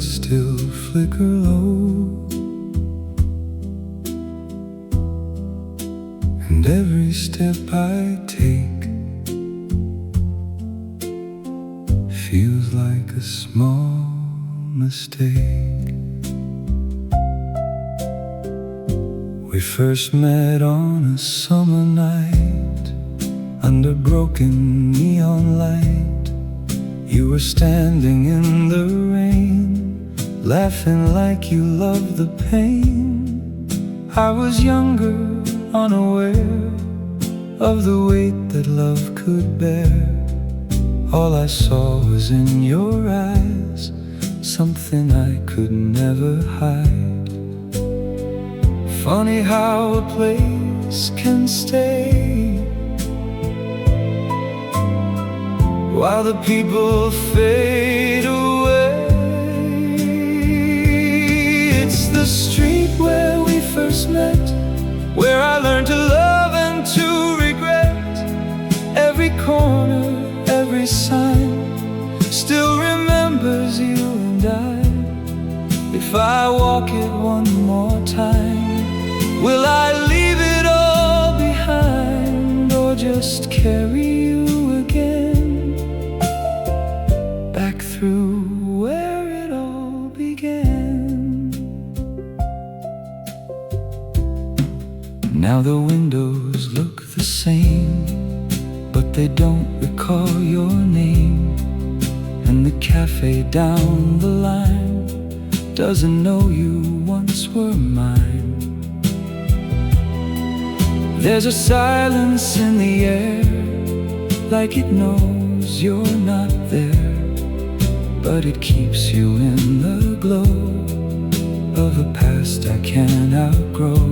still flicker low, and every step I take feels like a small mistake. We first met on a summer night under broken neon light. You were standing in the rain, laughing like you loved the pain. I was younger, unaware of the weight that love could bear. All I saw was in your eyes something I could never hide. Funny how a place can stay while the people fade away. It's the street where we first met, where I learned to love and to regret. Every corner, every sign still remembers you and I. If I walk it one more time, will I leave it all behind, or just carry you again back through where it all began? Now the windows look the same, but they don't recall your name. And the cafe down the line doesn't know you once were mine. There's a silence in the air, like it knows you're not there, but it keeps you in the glow of a past I can't outgrow.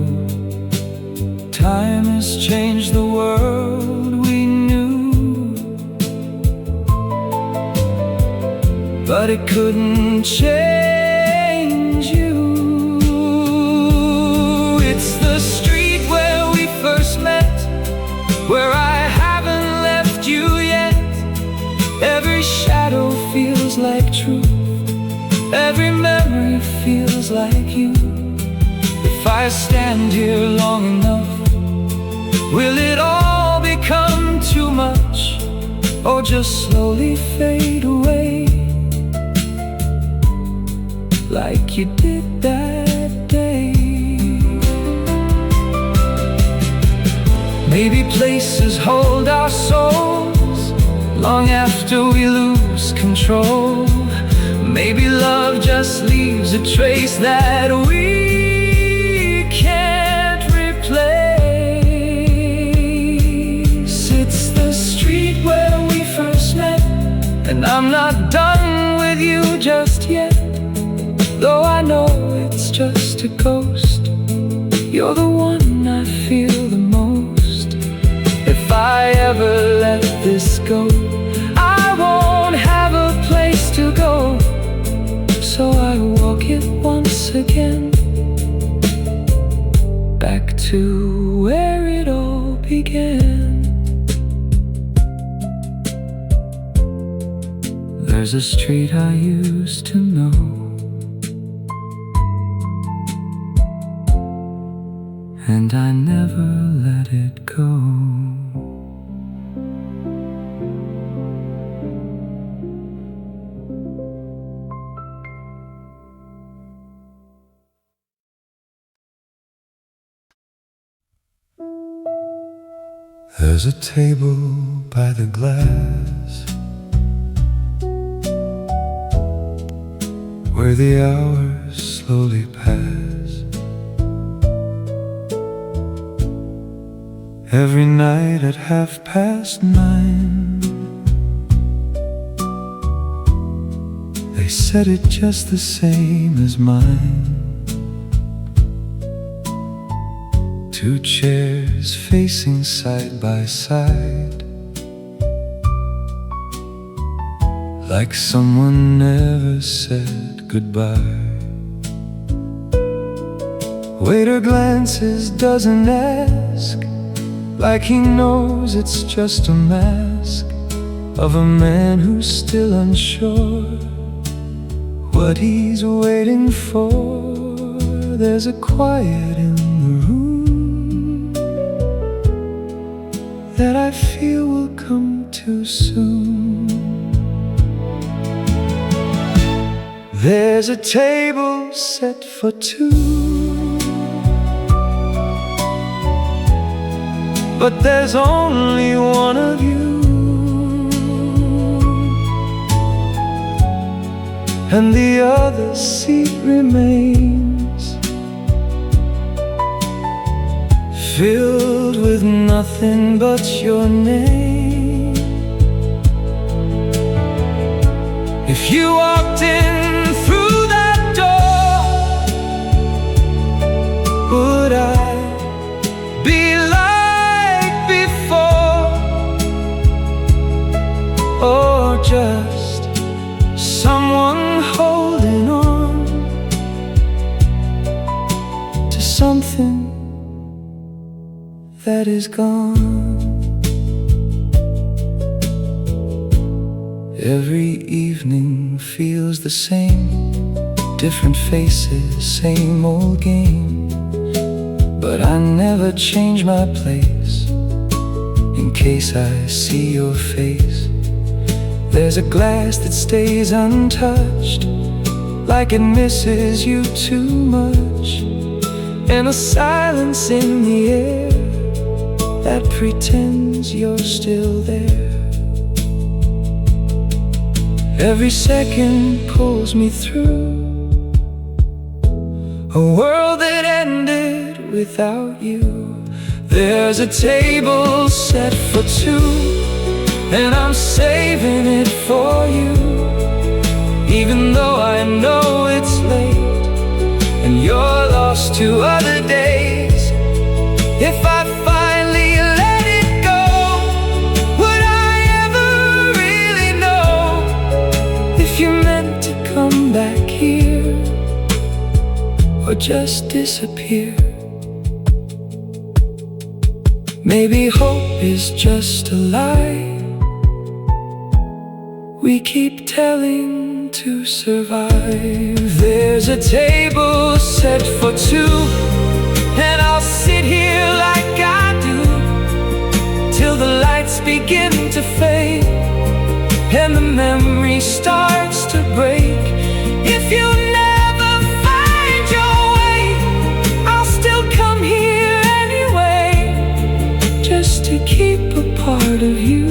Time has changed the world we knew, but it couldn't change you. It's the street where we first met, where I haven't left you yet. Every shadow feels like truth, every memory feels like you. If I stand here long enough, will it all become too much, or just slowly fade away, like you did that day? Maybe places hold our souls long after we lose control. Maybe love just leaves a trace that we can't replace. It's the street where we first met, and I'm not done with you just yet. Though I know it's just a ghost, you're the one I feel the most. If I ever let this go, I won't have a place to go. So I walk it once again, back to where it all began. There's a street I used to know, and I never let it go. There's a table by the glass where the hours slowly pass. Every night at 9:30, they set it just the same as mine. Two chairs facing side by side, like someone never said goodbye. Waiter glances, doesn't ask, like he knows it's just a mask of a man who's still unsure what he's waiting for. There's a quiet in the room that I feel will come too soon. There's a table set for two, but there's only one of you, and the other seat remains filled with nothing but your name. If you walked in through that door, would I be like before, or just someone holding on to something that is gone? Every evening feels the same, different faces, same old game. But I never change my place in case I see your face. There's a glass that stays untouched, like it misses you too much, and a silence in the air that pretends you're still there. Every second pulls me through a world that ended without you. There's a table set for two, and I'm saving it for you, even though I know it's late and you're lost to other days. If I finally let it go, would I ever really know if you meant to come back here or just disappear? Maybe hope is just a lie we keep telling to survive. There's a table set for two, and I'll sit here like I do till the lights begin to fade and the memory starts to break. If you never find your way, I'll still come here anyway, just to keep a part of you.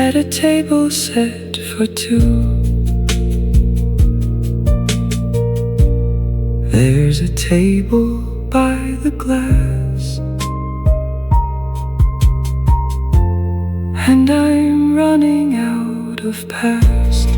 At a table set for two, there's a table by the glass, and I'm running out of past.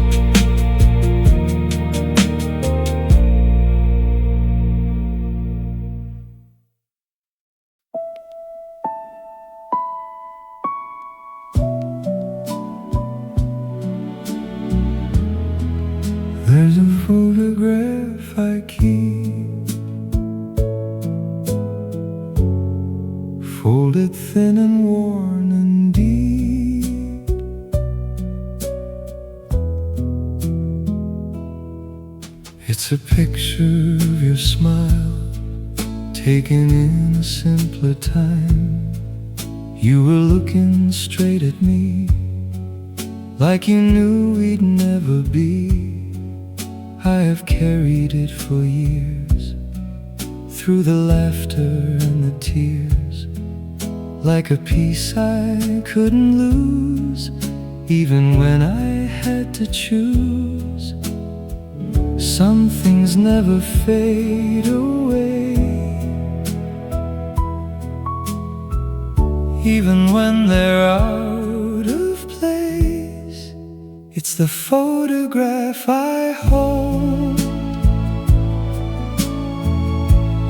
There's a photograph I keep, folded thin and worn and deep. It's a picture of your smile, taken in a simpler time. You were looking straight at me, like you knew we'd never be. I have carried it for years, through the laughter and the tears, like a piece I couldn't lose, even when I had to choose. Some things never fade away, even when they're out of place. It's the photograph I hold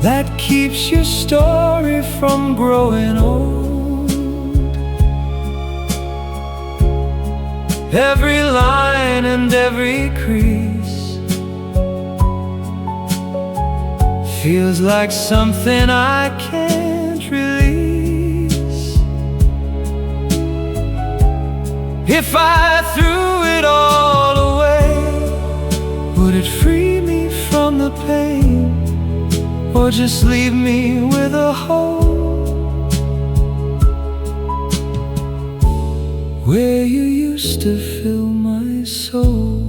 that keeps your story from growing old. Every line and every crease feels like something I can't release. If I threw it all away, would it free me from the pain, or just leave me with a hole where you used to fill my soul?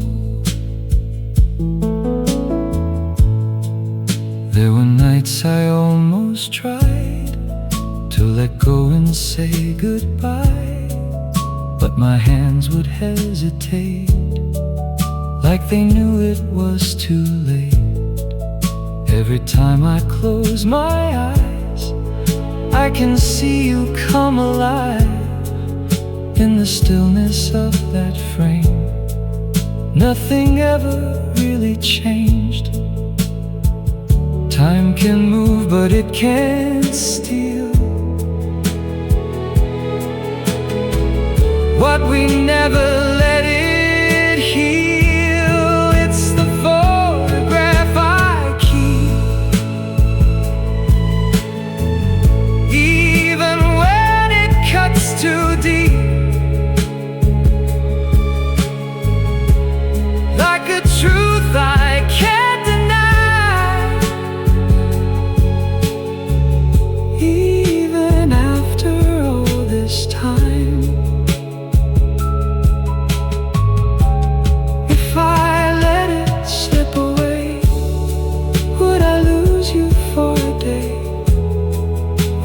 There were nights I almost tried to let go and say goodbye, but my hands would hesitate, like they knew it was too late. Every time I close my eyes, I can see you come alive in the stillness of that frame. Nothing ever really changed. Time can move, but it can't steal what we never let it heal. It's the photograph I keep, even when it cuts too deep, like a truth I can't deny. Even after all this time, if I let it slip away, would I lose you for a day,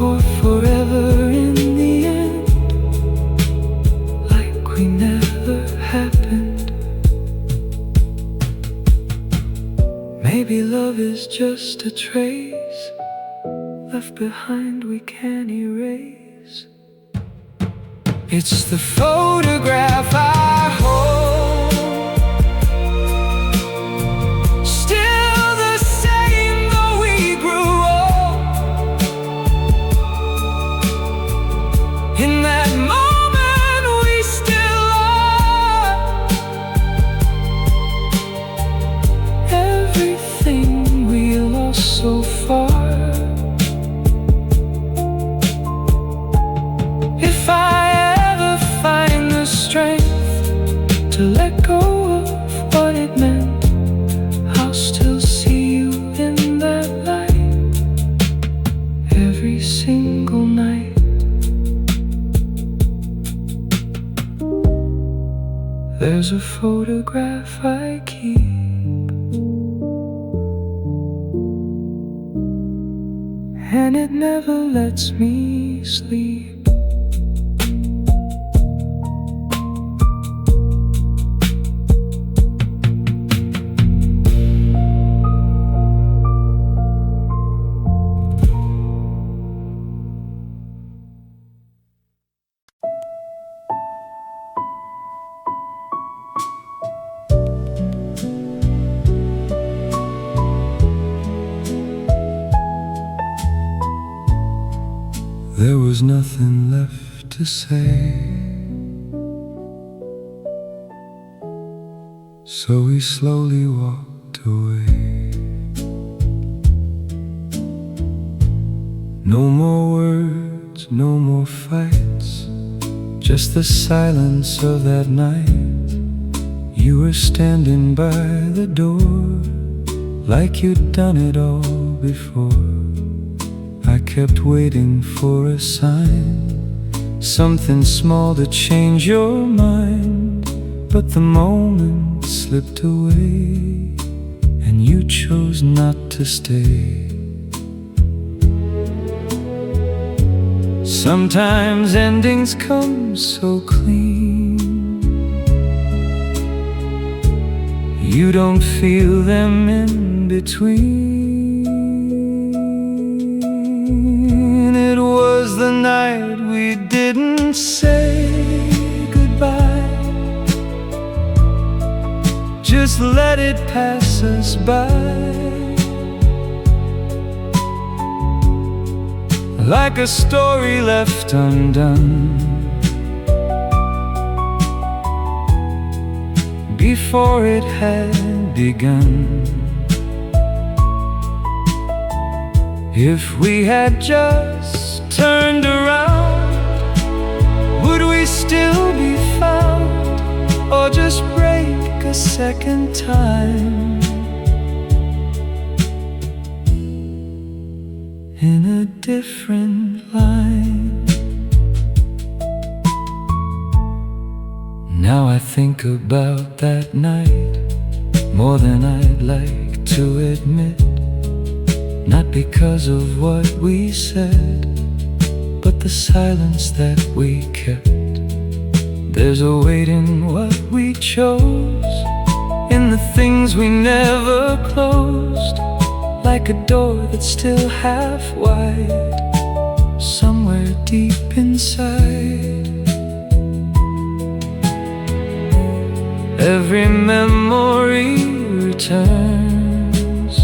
or forever in the end, like we never happened? Maybe love is just a trace left behind we can't erase. It's the photograph I hold, still the same though we grew old. In that moment we still are. Everything we lost so far. If I ever find the strength to let go of what it meant, I'll still see you in that light every single night. There's a photograph I keep, and it never lets me sleep. There was nothing left to say, so we slowly walked away. No more words, no more fights, just the silence of that night. You were standing by the door, like you'd done it all before. I kept waiting for a sign, something small to change your mind, but the moment slipped away, and you chose not to stay. Sometimes endings come so clean, you don't feel them in between. It was the night we didn't say goodbye, just let it pass us by, like a story left undone before it had begun. If we had just turned around, would we still be found just break a second time in a different line. Now I think about that night more than I'd like to admit. Not because of what we said, but the silence that we kept. There's a weight in what we chose, in the things we never closed, like a door that's still half wide, somewhere deep inside. Every memory returns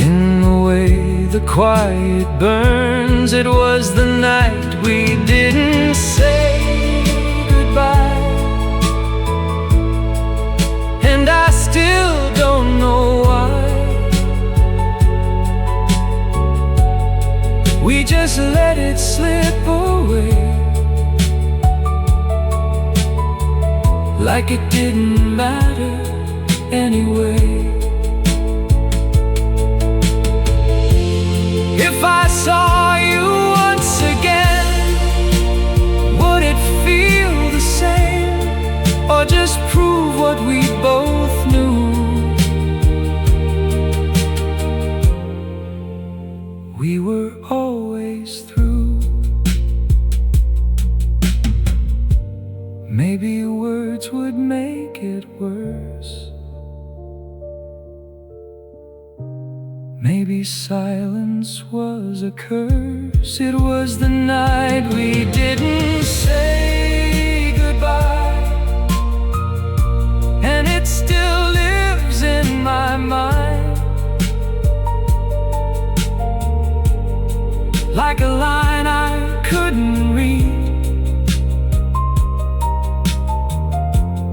in the way the quiet burns. It was the night we didn't say goodbye, and I still don't know why. We just let it slip away, like it didn't matter anyway. If I saw you once again, would it feel the same, or just prove what we both knew? We were always through. Maybe words would make it worse. Maybe silence was a curse. It was the night we didn't say goodbye, and it still lives in my mind, like a line I couldn't read,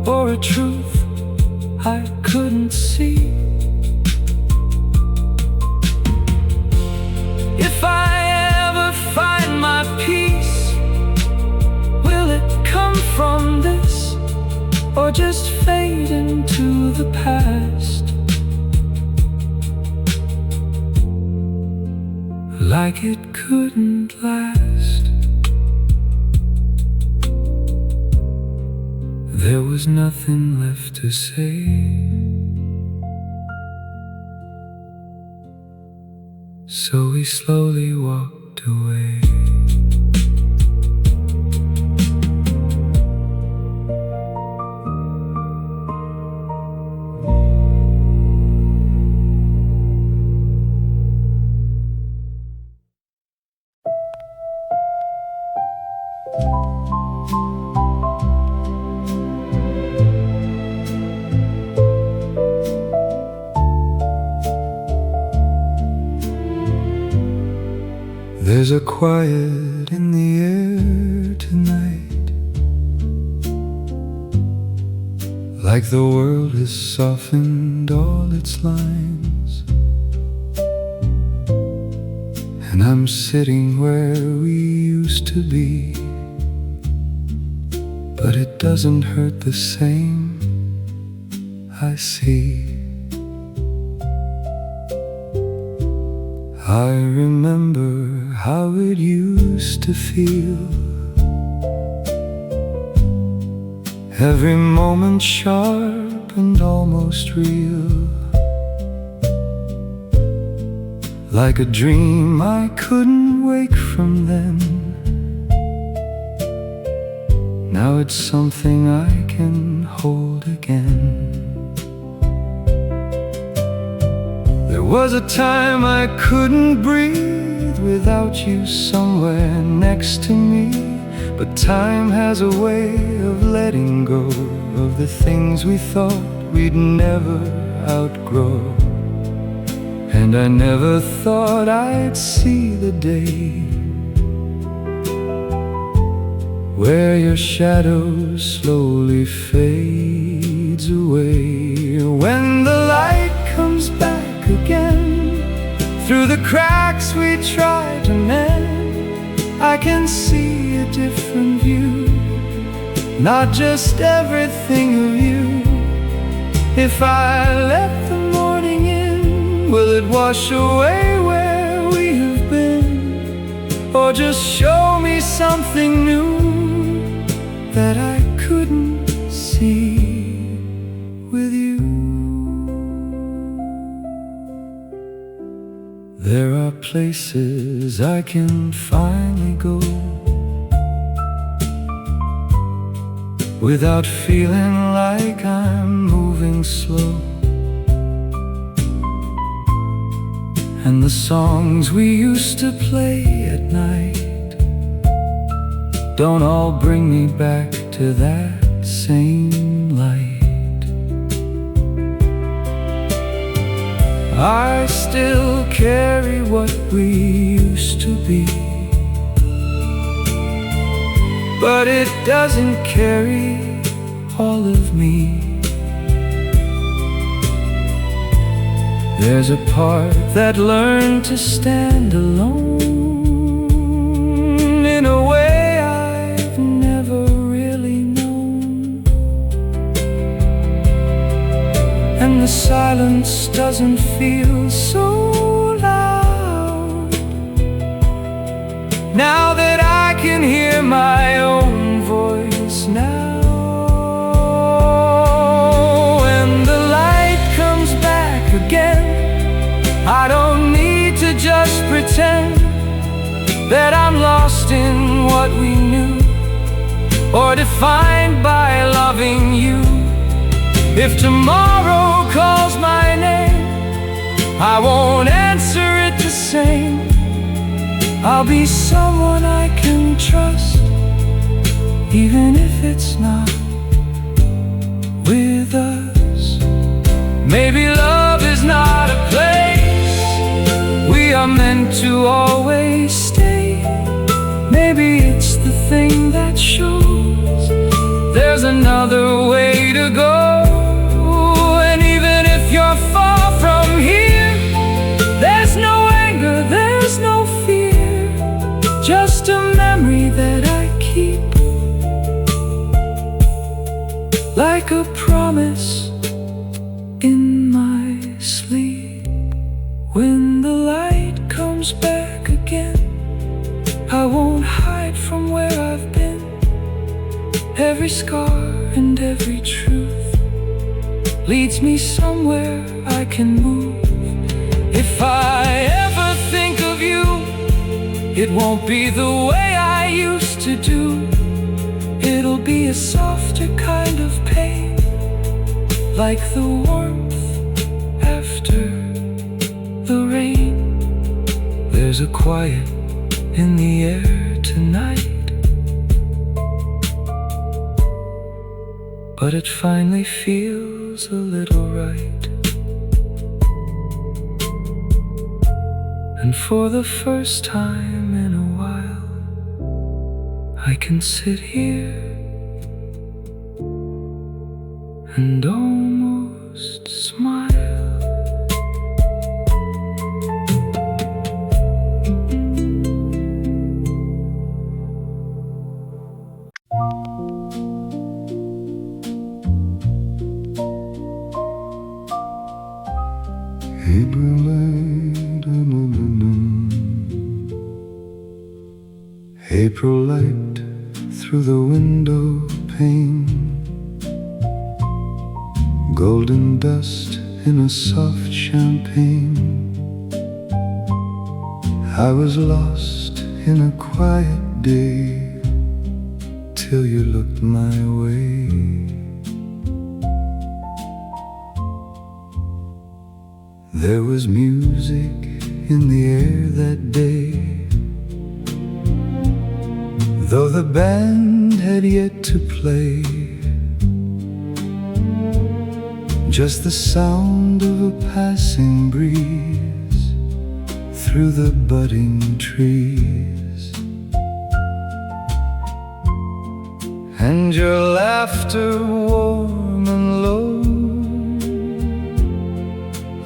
or a truth I couldn't see. If I ever find my peace, will it come from this, or just fade into the past, like it couldn't last? There was nothing left to say, so we slowly walked away. There's a quiet in the air tonight, like the world has softened all its lines, and I'm sitting where we used to be, but it doesn't hurt the same, I see. I remember how it used to feel, every moment sharp and almost real, like a dream I couldn't wake from then. Now it's something I can hold again. There was a time I couldn't breathe without you somewhere next to me, but time has a way of letting go of the things we thought we'd never outgrow. And I never thought I'd see the day where your shadow slowly fades away. When the light comes back again through the cracks we tried to mend, I can see a different view, not just everything of you. If I let the morning in, will it wash away where we have been? Or just show me something new that I couldn't see with you? There are places I can finally go without feeling like I'm moving slow. And the songs we used to play at night don't all bring me back to that same light. I still carry what we used to be, but it doesn't carry all of me. There's a part that learned to stand alone in a way I've never really known. And the silence doesn't feel so loud now that I can hear my own voice now. When the light comes back again, I don't need to just pretend that I'm lost in what we knew, or defined by loving you. If tomorrow calls my name, I won't answer it the same. I'll be someone I can trust, even if it's not with us. Maybe love is not a place we are meant to always stay. Maybe it's the thing that shows there's another way to go. And even if you're far from here, there's no anger, there's no fear, just a memory that I keep, like a promise in my sleep. When the light comes back again, I won't hide from where I've been. Every scar and every truth leads me somewhere I can move. If I ever think of you, it won't be the way I used to do. It'll be a softer kind of pain, like the warmth after the rain. There's a quiet in the air tonight, but it finally feels a little right. And for the first time in a while, I can sit here and almost smile. April light through the window pane, golden dust in a soft champagne. I was lost in a quiet day till you looked my way. There was music in the air that day, though the band had yet to play. Just the sound of a passing breeze through the budding trees, and your laughter warm and low,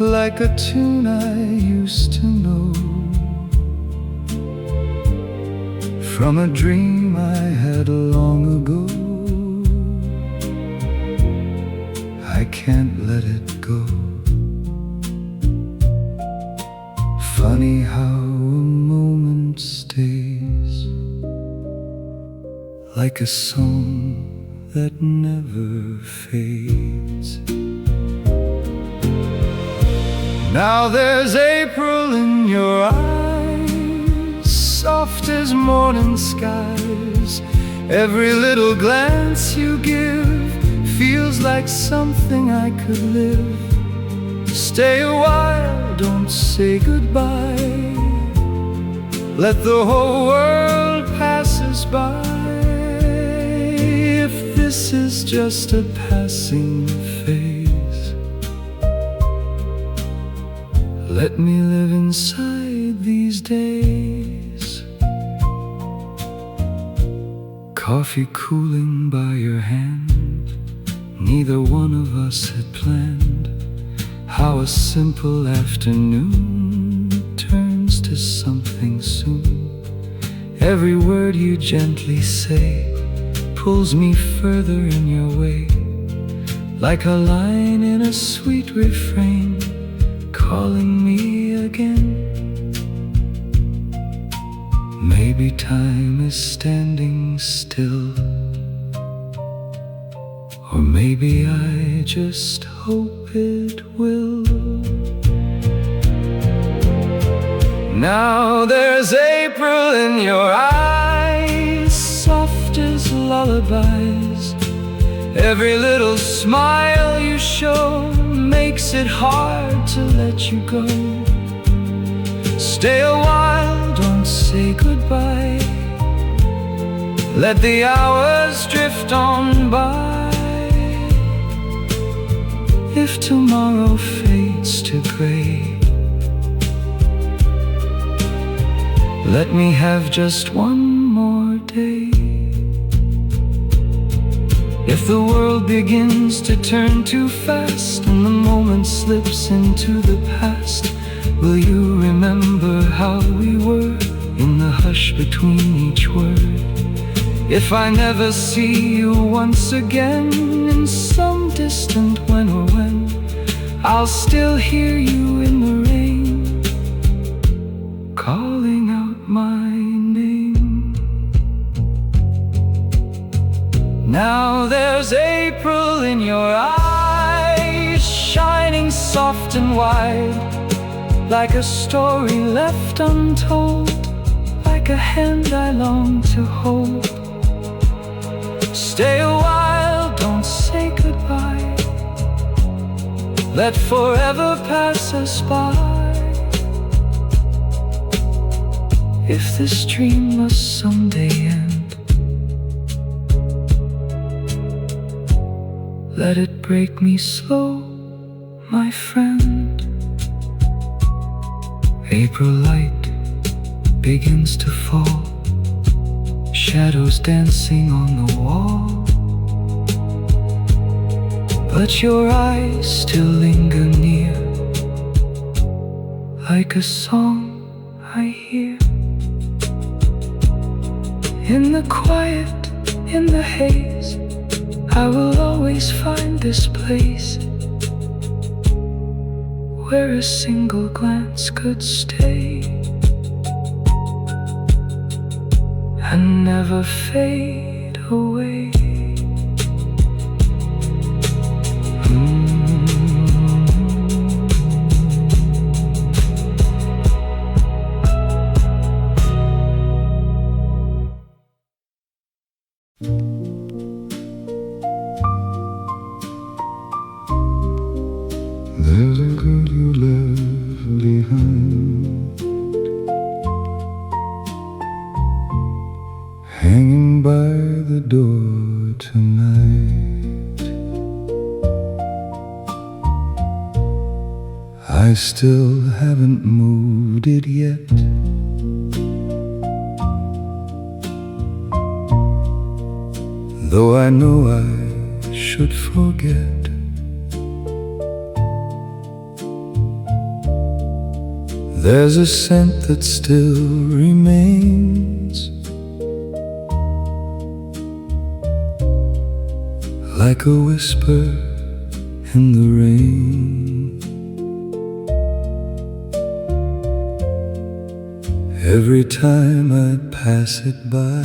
like a tune I used to know from a dream I had long ago. like a song that never fades. Now there's April in your eyes, soft as morning skies. Every little glance you give feels like something I could live. Stay a while, don't say goodbye. Let the whole world pass us by. If this is just a passing phase, let me live inside these days. Coffee cooling by your hand, neither one of us had planned how a simple afternoon turns to something soon. Every word you gently say pulls me further in your way, like a line in a sweet refrain calling me again. Maybe time is standing still, or maybe I just hope it will. Now there's April in your eyes, soft as lullabies. Every little smile you show makes it hard to let you go. Stay a while, don't say goodbye. Let the hours drift on by. If tomorrow fades to gray, let me have just one more day. If the world begins to turn too fast and the moment slips into the past, will you remember how we were in the hush between each word? If I never see you once again in some distant when or when, I'll still hear you in the rain calling out my name. Now there's April in your eyes, shining soft and wide, like a story left untold, like a hand I long to hold. Stay a while, don't say goodbye. Let forever pass us by. If this dream must someday end, let it break me slow, my friend. April light begins to fall, shadows dancing on the wall, but your eyes still linger near, like a song I hear. In the quiet, in the haze, I will always find this place where a single glance could stay and never fade away. There's a girl you left behind, hanging by the door tonight. I still haven't moved it yet. Though I know I should forget. There's a scent that still remains, like a whisper in the rain. Every time I pass it by,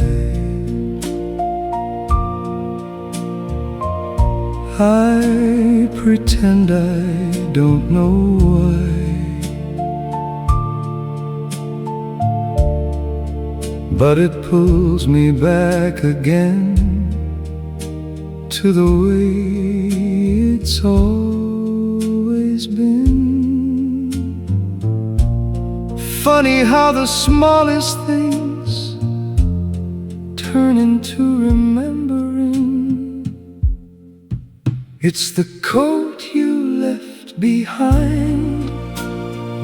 I pretend I don't know why, but it pulls me back again to the way it's always been. Funny how the smallest things turn into remembering. It's the coat you left behind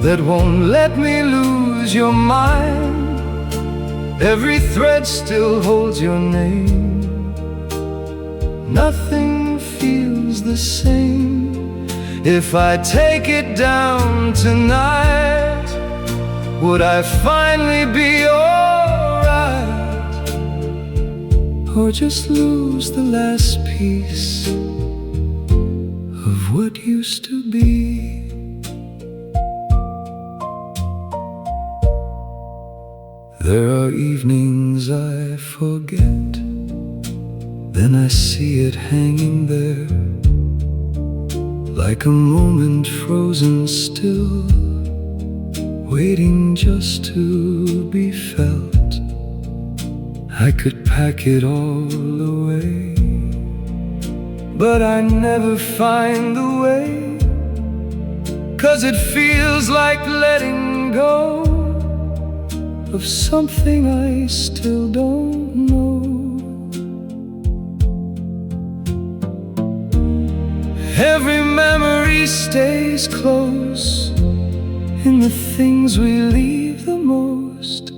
that won't let me lose your mind. Every thread still holds your name. Nothing feels the same. If I take it down tonight, would I finally be alright? Or just lose the last piece of what used to be? There are evenings I forget, then I see it hanging there, like a moment frozen still, waiting just to be felt. I could pack it all away, but I never find the way, 'cause it feels like letting go of something I still don't know. Every memory stays close in the things we leave the most.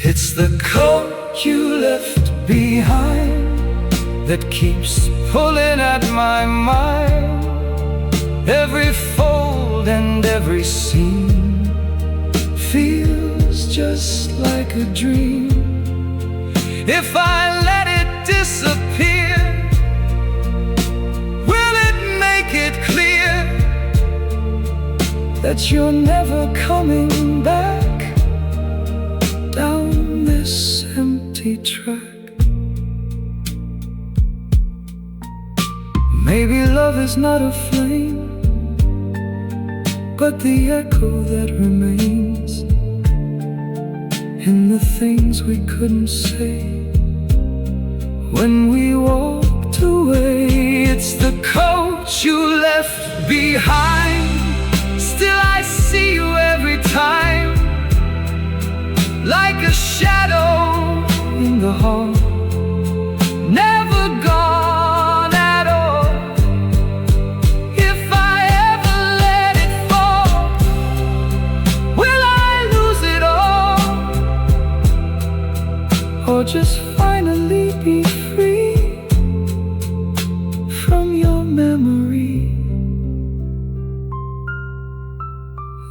It's the coat you left behind that keeps pulling at my mind. Every fold and every seam feels just like a dream. If I let it disappear, will it make it clear that you're never coming back down this empty track? Maybe love is not a flame, but the echo that remains in the things we couldn't say when we walked away. It's the coat you left behind. Still I see you every time, like a shadow in the hall, never gone at all. If I ever let it fall, will I lose it all, or just finally be free from your memory?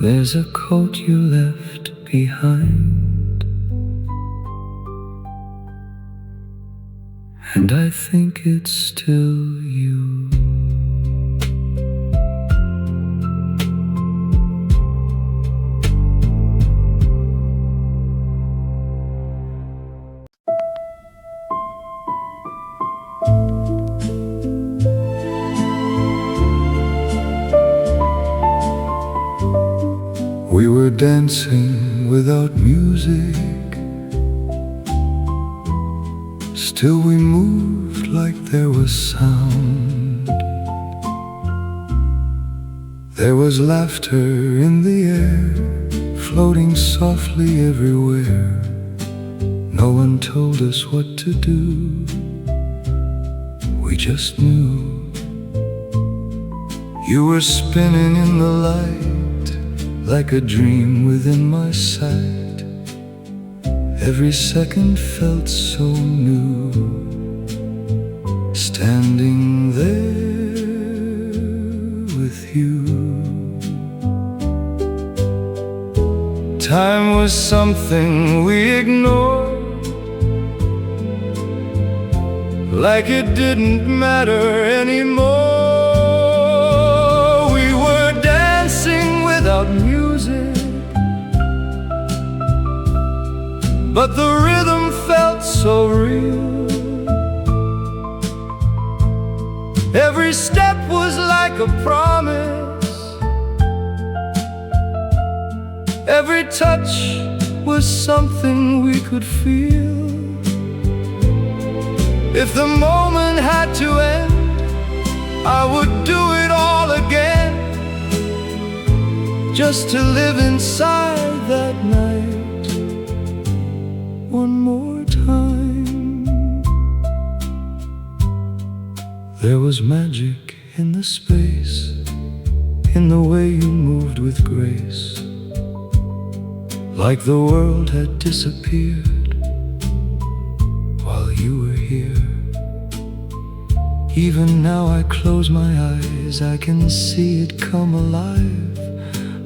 There's a coat you left behind, and I think it's still you. We were dancing without music, still we moved like there was sound. There was laughter in the air, floating softly everywhere. No one told us what to do, we just knew. You were spinning in the light, like a dream within my sight. Every second felt so new, standing there with you. Time was something we ignored, like it didn't matter anymore. We were dancing without music, but the rhythm felt so real. Every step was like a promise. Every touch was something we could feel. If the moment had to end, I would do it all again, just to live inside that night one more time. There was magic in the space, in the way you moved with grace, like the world had disappeared while you were here. Even now I close my eyes, I can see it come alive.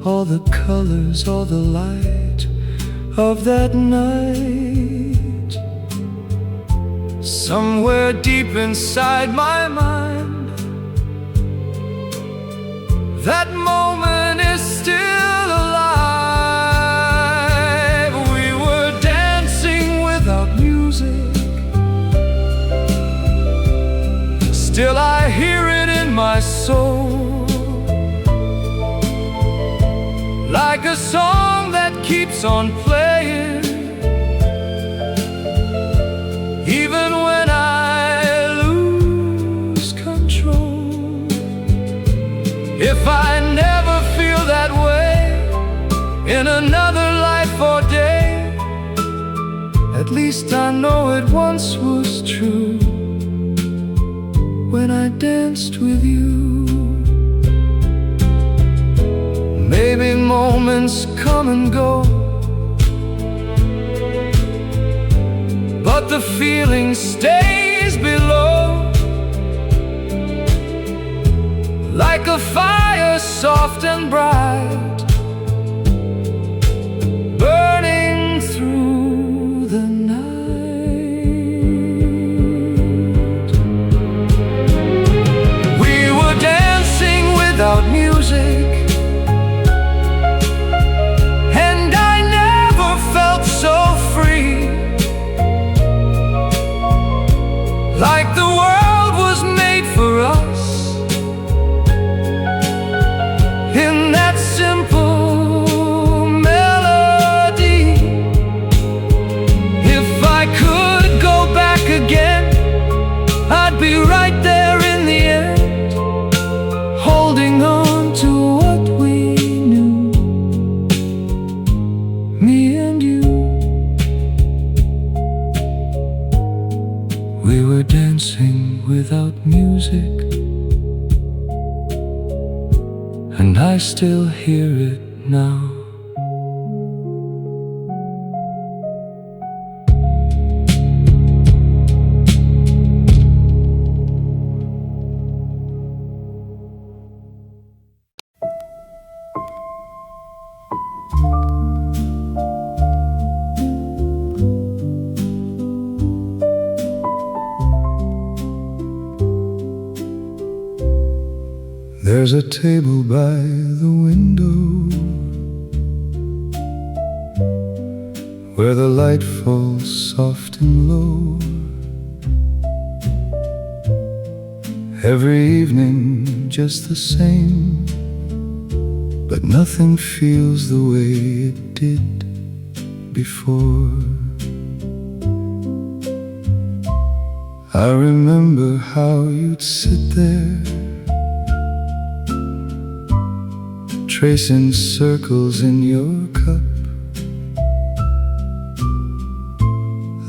All the colors, all the light of that night. Somewhere deep inside my mind, that moment is still alive. We were dancing without music, still I hear it in my soul, like a song that keeps on playing, even when I lose control. If I never feel that way in another life or day, at least I know it once was true when I danced with you. Maybe moments come and go, but the feeling stays below, like a fire soft and bright, burning through the night. We were dancing without music, so free, like the world was made for us. In that simple melody, if I could go back again, I'd be right there in the end, holding on to what we knew, me and you. We were dancing without music, and I still hear it now. There's a table by the window where the light falls soft and low. Every evening just the same, but nothing feels the way it did before. I remember how you'd sit there, tracing circles in your cup,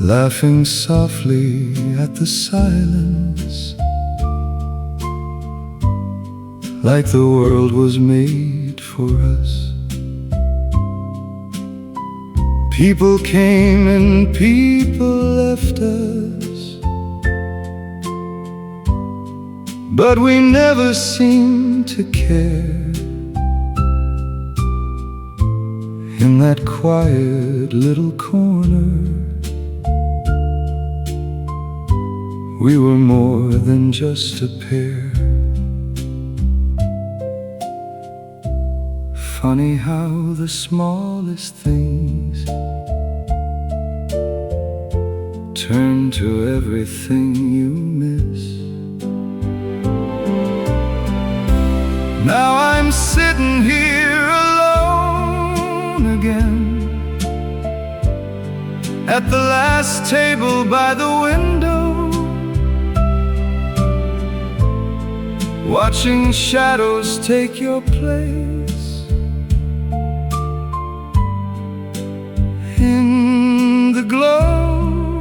laughing softly at the silence, like the world was made for us. People came and people left us, but we never seemed to care. In that quiet little corner, we were more than just a pair. Funny how the smallest things turn to everything you miss. at the last table by the window, watching shadows take your place. In the glow,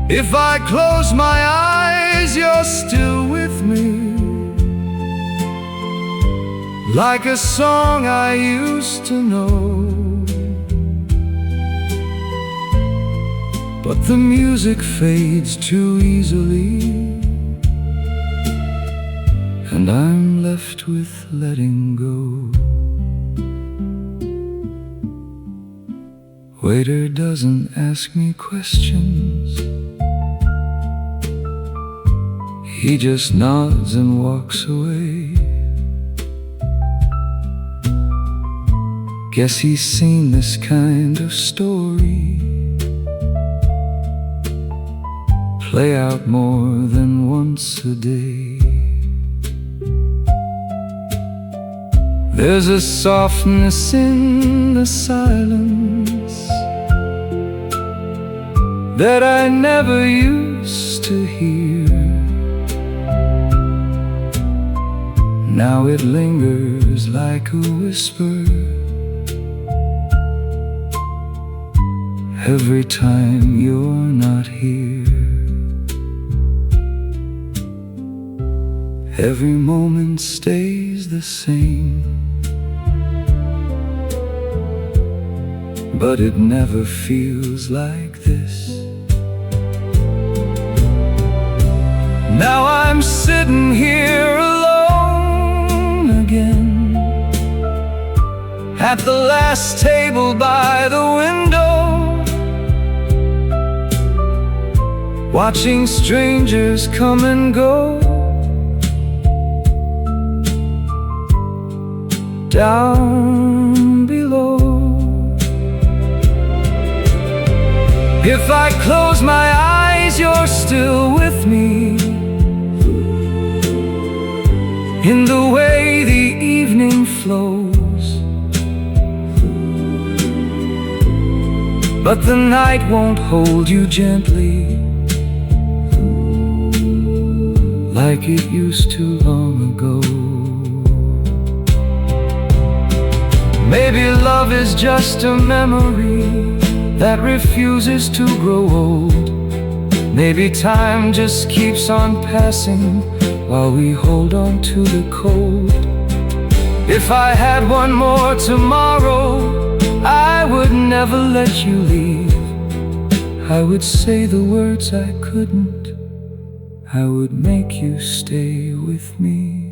if I close my eyes, you're still with me, like a song I used to know. But the music fades too easily, and I'm left with letting go. Waiter doesn't ask me questions, he just nods and walks away. Guess he's seen this kind of story play out more than once a day. There's a softness in the silence that I never used to hear. Now it lingers like a whisper every time you're not here. Every moment stays the same, but it never feels like this. Now I'm sitting here alone again, at the last table by the window, watching strangers come and go. Down below, if I close my eyes, you're still with me, in the way the evening flows. But the night won't hold you gently like it used to long ago. Maybe love is just a memory that refuses to grow old. Maybe time just keeps on passing while we hold on to the cold. If I had one more tomorrow, I would never let you leave. I would say the words I couldn't, I would make you stay with me.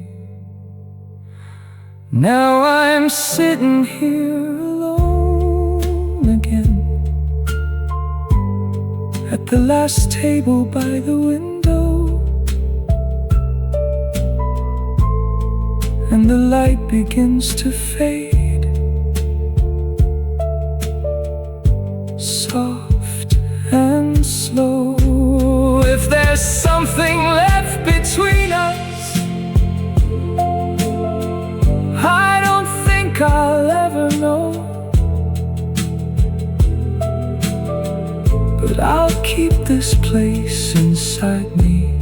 Now I'm sitting here alone again, at the last table by the window, and the light begins to fade, soft and slow. If there's something left between us, I'll ever know, but I'll keep this place inside me,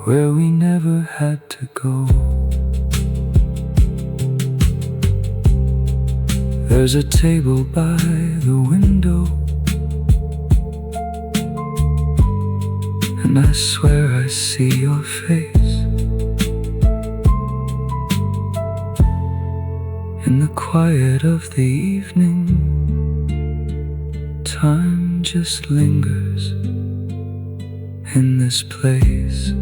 where we never had to go. There's a table by the window, and I swear I see your face. In the quiet of the evening, time just lingers in this place.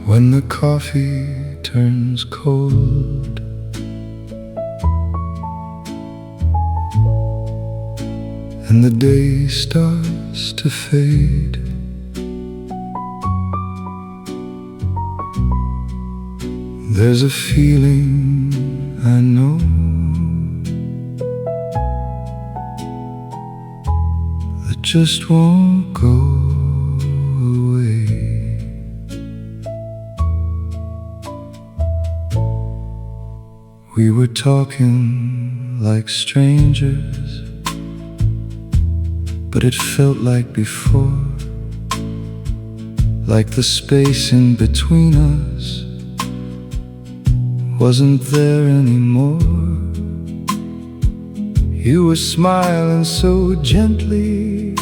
When the coffee turns cold, and the day starts to fade, There's a feeling I know that just won't go away. We were talking like strangers, but it felt like before, like the space in between us wasn't there anymore. You were smiling so gently,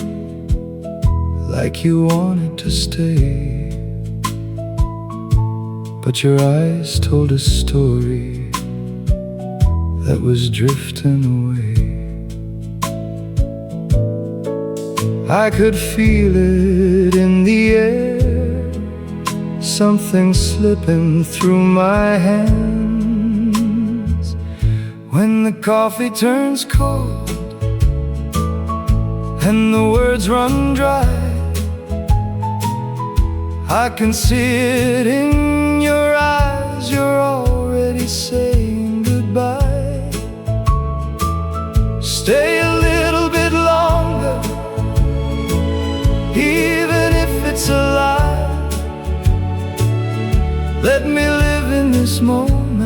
like you wanted to stay, but your eyes told a story that was drifting away. I could feel it in the air, something slipping through my hands. When the coffee turns cold and the words run dry, I can see it in your eyes, you're already saying goodbye. Stay a little bit longer, even if it's a lie. Let me live in this moment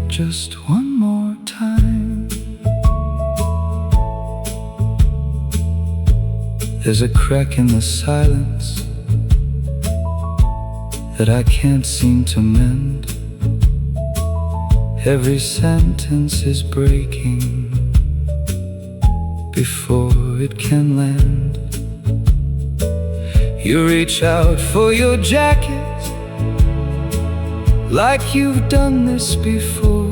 just one more time. There's a crack in the silence that I can't seem to mend. Every sentence is breaking before it can land. You reach out for your jacket, like you've done this before,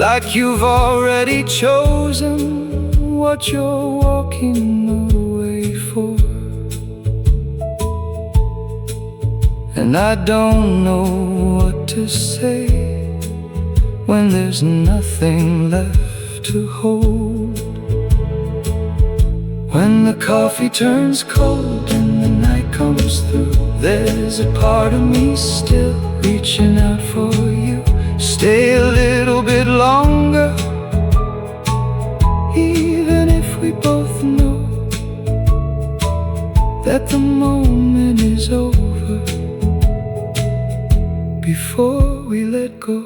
like you've already chosen what you're walking away for. And I don't know what to say when there's nothing left to hold. When the coffee turns cold and the night comes through, there's a part of me still reaching out for you. Stay a little bit longer, even if we both know that the moment is over before we let go.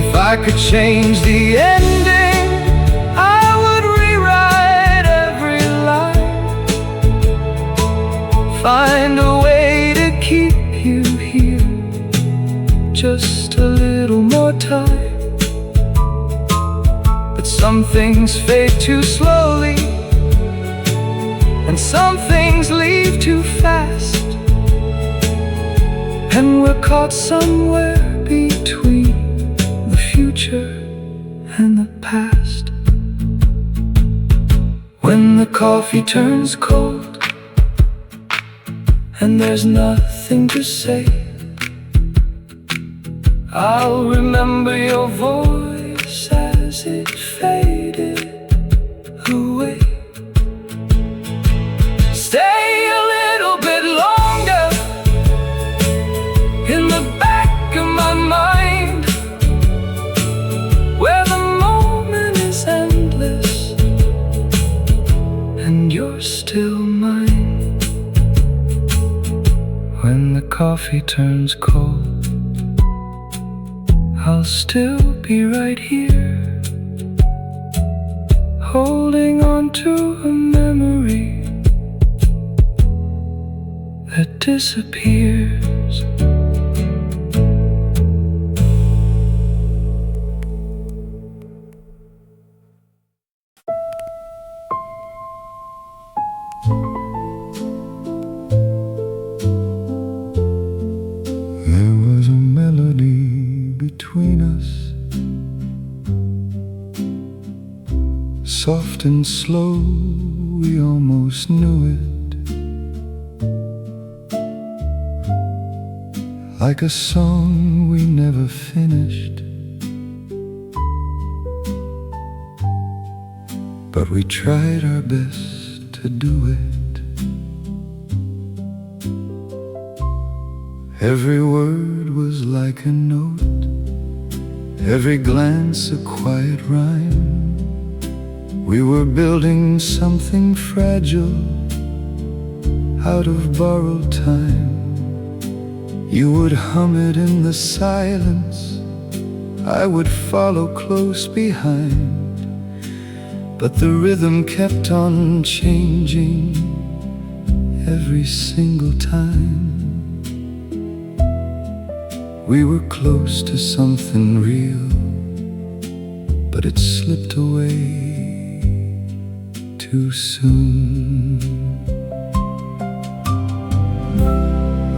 If I could change the ending, I would rewrite every line, find a way to keep you here just a little more time. But some things fade too slowly, and some things leave too fast, and we're caught somewhere between the future and the past. When the coffee turns cold and there's nothing to say, I'll remember your voice as it faded away. Stay a little bit longer in the back of my mind, where the moment is endless and you're still mine. When the coffee turns cold, I'll still be right here, holding on to a memory that disappears. There was a melody between us, soft and slow, we almost knew it, like a song we never finished, but we tried our best to do it. Every word was like a note, every glance a quiet rhyme. We were building something fragile out of borrowed time. You would hum it in the silence, I would follow close behind. But the rhythm kept on changing every single time. We were close to something real, but it slipped away too soon.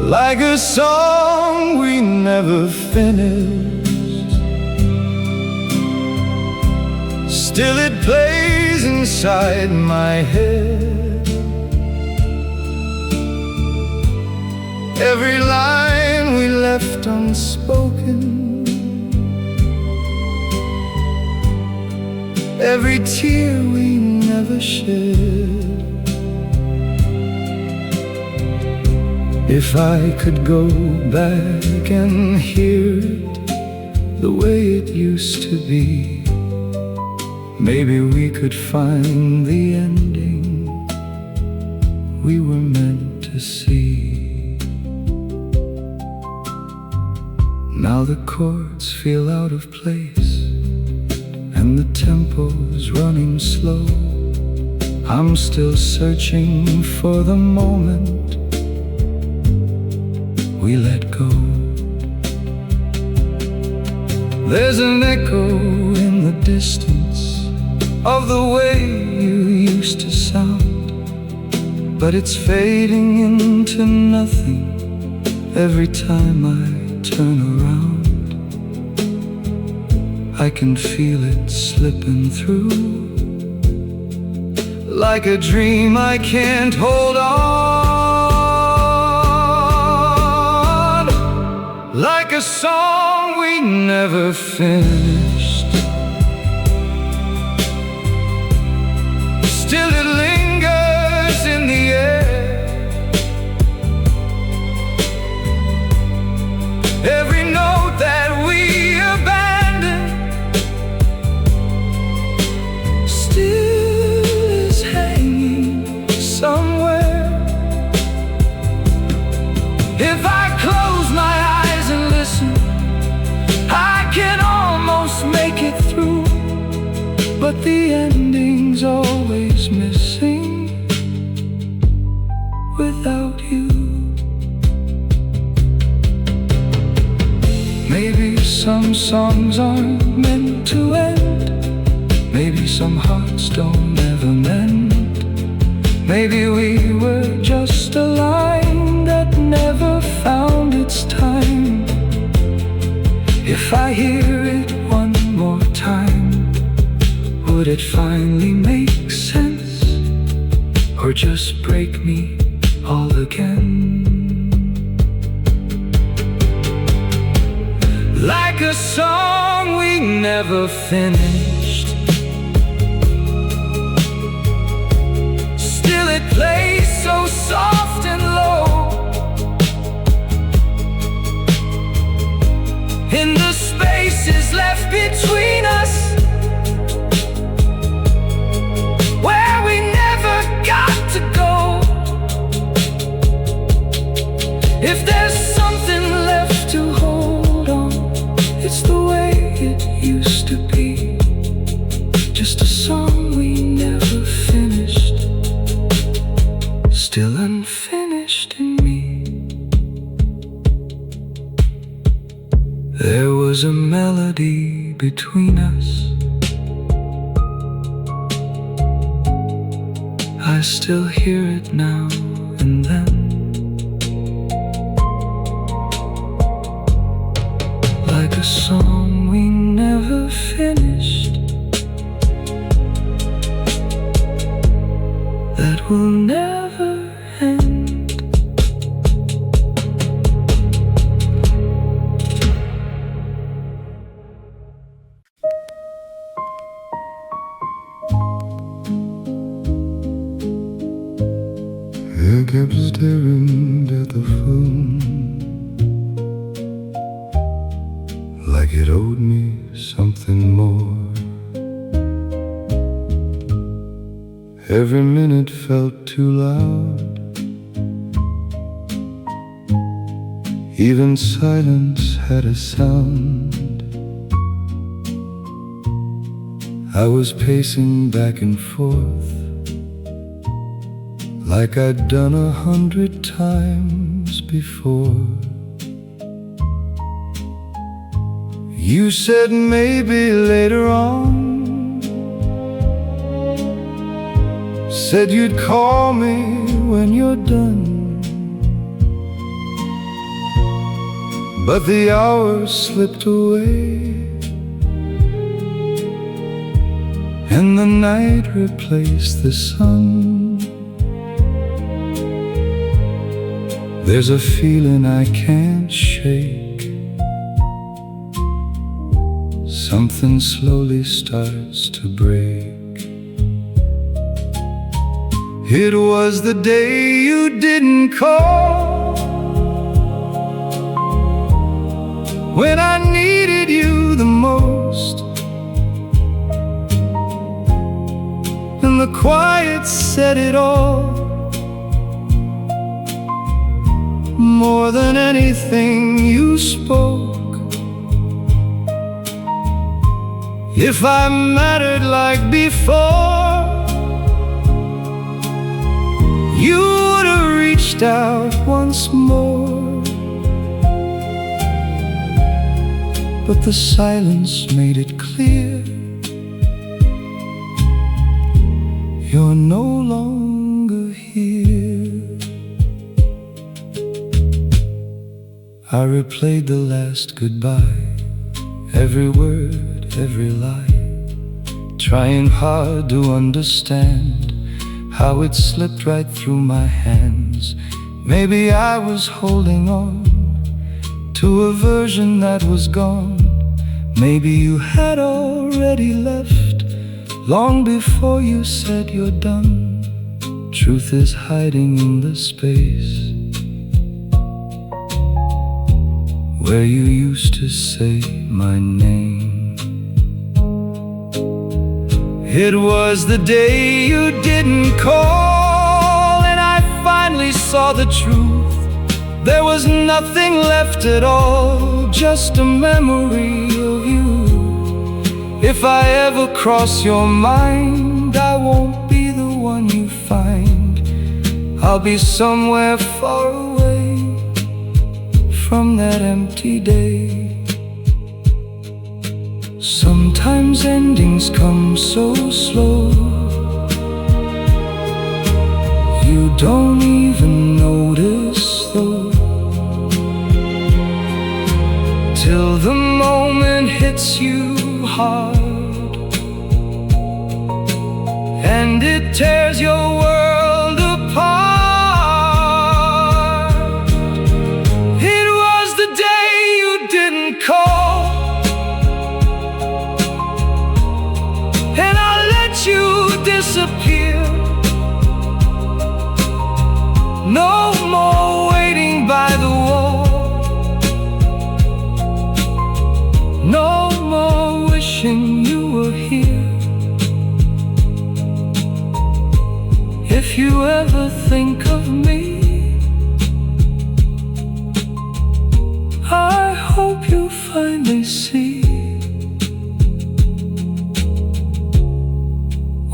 Like a song we never finished, still it plays inside my head. Every line we left unspoken, every tear we never shed. If I could go back and hear it the way it used to be, maybe we could find the ending we were meant to see. Now the chords feel out of place and the tempo's running slow. I'm still searching for the moment we let go. There's an echo in the distance of the way you used to sound, but it's fading into nothing every time I turn around. I can feel it slipping through, like a dream I can't hold on. Like a song we never finished, still it lingers in the air. Every note that we abandoned still is hanging somewhere. If I close my eyes and listen, I can almost make it through, but the ending's always missing without you. Maybe some songs aren't meant to end, maybe some hearts don't ever mend. Maybe we were just a line that never found its time. If I hear it one more time, would it finally make sense, or just break me all again? Like a song we never finished, still it plays so soft and low. In the spaces left between us, where we never got to go. If there's something left to hold on, it's the way it used to be. Just a song we never finished, still unfinished in me. There was a melody between us, I still hear it now and then. Like a song we never finished, that will never end. I kept staring at the phone, Every minute felt too loud. Even silence had a sound. I was pacing back and forth like I'd done 100 times before. You said maybe later on, said you'd call me when you're done. But the hours slipped away, and the night replaced the sun. There's a feeling I can't shake. Something slowly starts to break. It was the day you didn't call, when I needed you the most, and the quiet said it all. More than anything you spoke. If I mattered like before, you would have reached out once more. But the silence made it clear, you're no longer here. I replayed the last goodbye, every word, every lie, trying hard to understand how it slipped right through my hands. Maybe I was holding on to a version that was gone. Maybe you had already left long before you said you're done. Truth is hiding in the space where you used to say my name. It was the day you didn't call, and I finally saw the truth. There was nothing left at all, just a memory of you. If I ever cross your mind, I won't be the one you find. I'll be somewhere far away from that empty day. Sometimes endings come so slow, you don't even notice though, till the moment hits you hard, and it tears your world apart. It was the day you didn't call, and I let you disappear. No more waiting by the wall, no more wishing you were here. If you ever think of me, I hope you finally see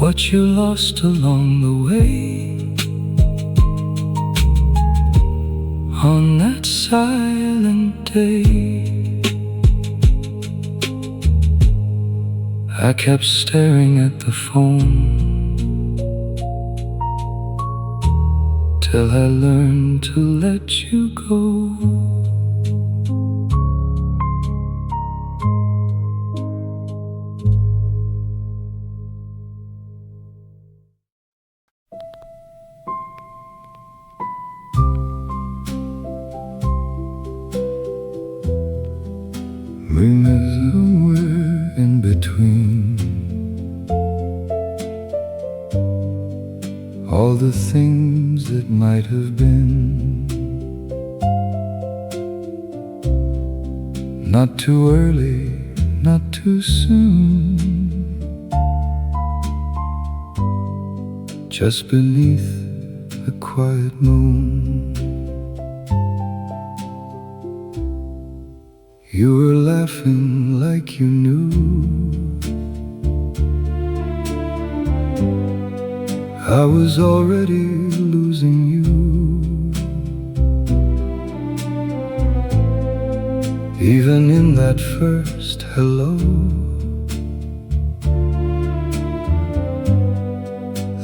what you lost along the way. On that silent day, I kept staring at the phone till I learned to let you go. We met somewhere in between all the things that might have been. Not too early, not too soon, just beneath the quiet moon. You were laughing like you knew I was already losing you. Even in that first hello,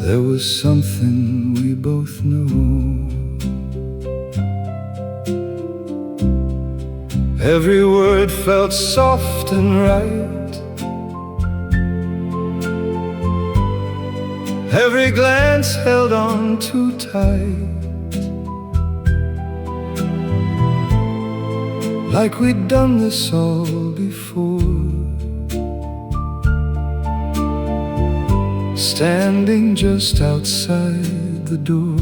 there was something we both know. Every word felt soft and right. Every glance held on too tight, like we'd done this all before, standing just outside the door.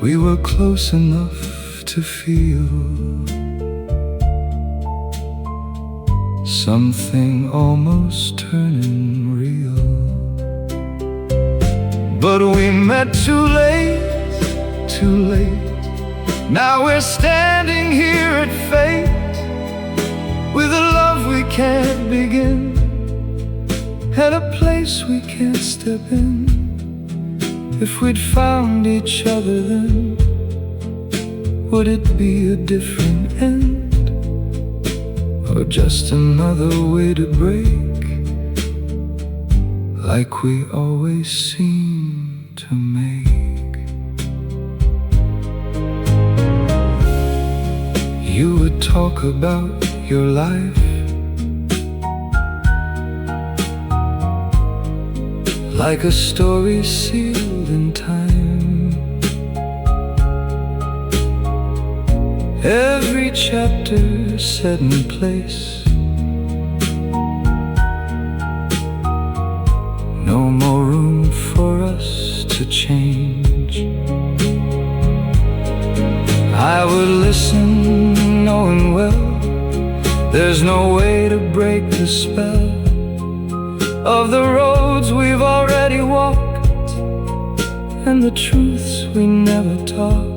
We were close enough to feel something almost turning real. But we met too late, too late. Now we're standing here at fate, with a love we can't begin, and a place we can't step in. If we'd found each other then, would it be a different end, or just another way to break, like we always seem to make? You would talk about your life, like a story sealed in time. Every chapter set in place. No more room for us to change. I would listen, knowing well there's no way to break the spell of the roads we've already walked, and the truths we never talked.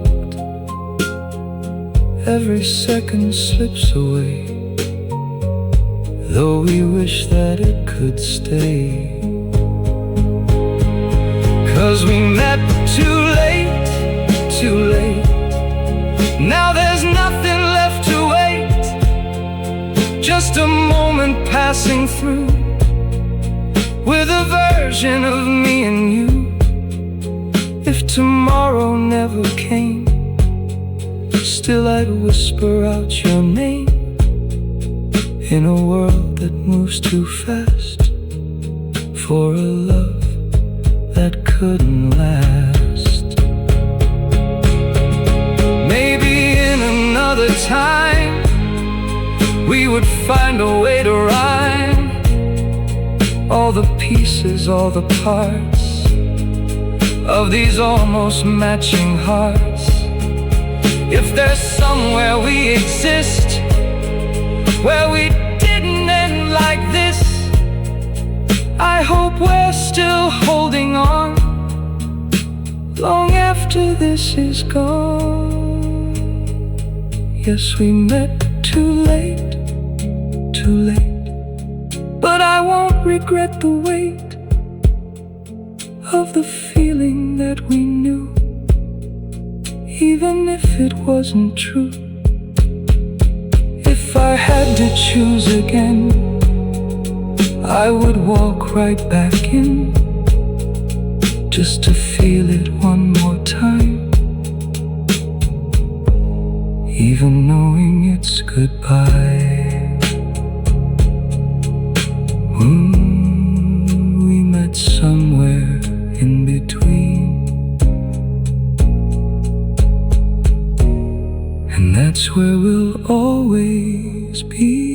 Every second slips away, though we wish that it could stay. 'Cause we met too late, too late. Now there's nothing left to wait, just a moment passing through, with a version of me and you. If tomorrow never came, still I'd whisper out your name, in a world that moves too fast, for a love that couldn't last. Maybe in another time we would find a way to rhyme all the pieces, all the parts of these almost matching hearts. If there's somewhere we exist, where we didn't end like this, I hope we're still holding on, long after this is gone. Yes, we met too late, too late, but I won't regret the weight of the feeling that we knew, even if it wasn't true. If I had to choose again, I would walk right back in, just to feel it one more time, even knowing it's goodbye. We met somewhere in between, and that's where we'll always be.